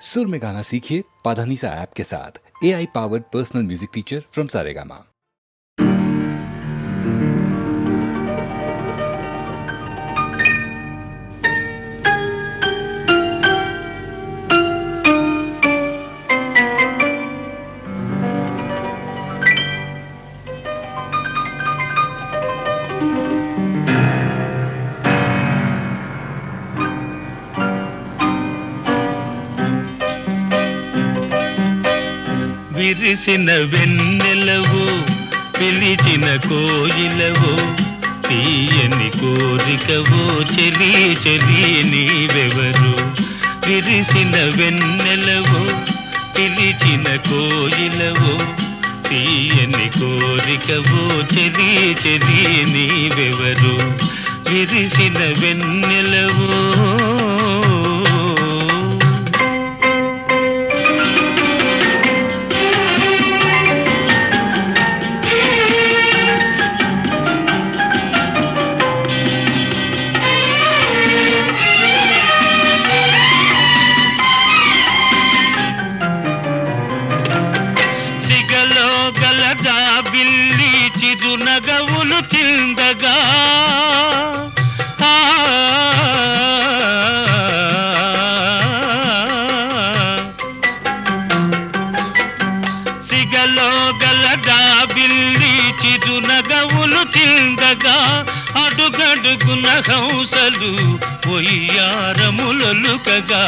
सुर में गाना सीखिए पाधानीसा ऐप के साथ। AI powered personal music teacher from Saregama. విరిసిన వెన్నెలవో పిలిచిన కోయిలవో తీయని కోరికవో చెలి చెలి నీవెవరు. విరిసిన వెన్నెలవో పిలిచిన కోయిలవో తీయని కోరికవో చెలి చెలి నీవెవరు. విరిసిన వెన్నెలవో బిల్లి చిరునగవులు చిందగా సిగలో గలదా బిల్లి చిరునగవులు చిందగా అడుగడుగున హంసలు ఒయ్యారములొలుకగా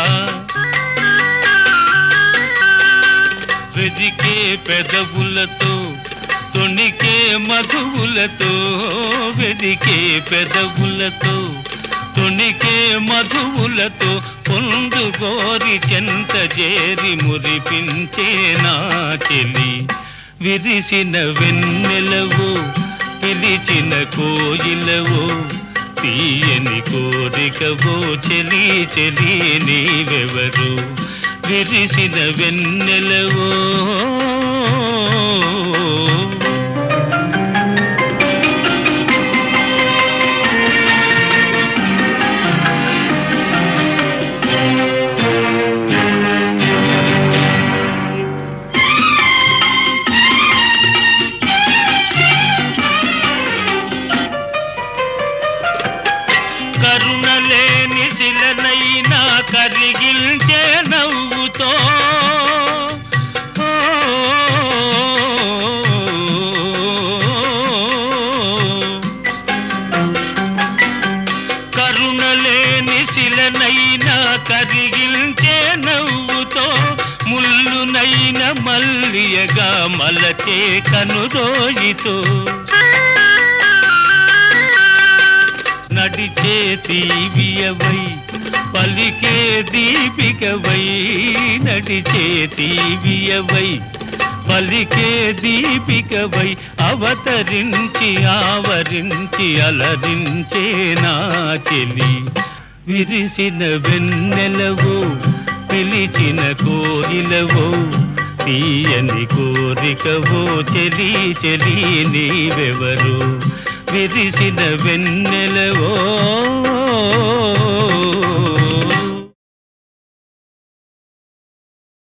వెదికే పెదవులతో తొణికే మధువులతో వెదికే పెదవులతో తొణికే మధువులతో పొందు గోరి చెంత చేరి మురిపించే నా చెలి. విరిసిన వెన్నెలవో పిలిచిన కోయిలవో తీయని కోరికవో చెలి చెలి నీవెవరు. విరిసిన వెన్నెలవో కరుణలేని శిలనైనా కరిగిల్చే నవ్వుతో కరుణలేని శిలనైనా కరిగిల్చే నవ్వుతో ముల్లునైన మల్లియగా మలచే కనుదోయితో నడిచే తీవియవై పలికే దీపికవై నడిచే తీవియవై పలికే దీపికవై అవతరించి ఆవరించి అలరించే నా చెలి. విరిసిన వెన్నెలవో పిలిచిన కోయిలవో తీయని కోరికవో చెలి చెలి నీవెవరు. విరిసిన వెన్నెలవో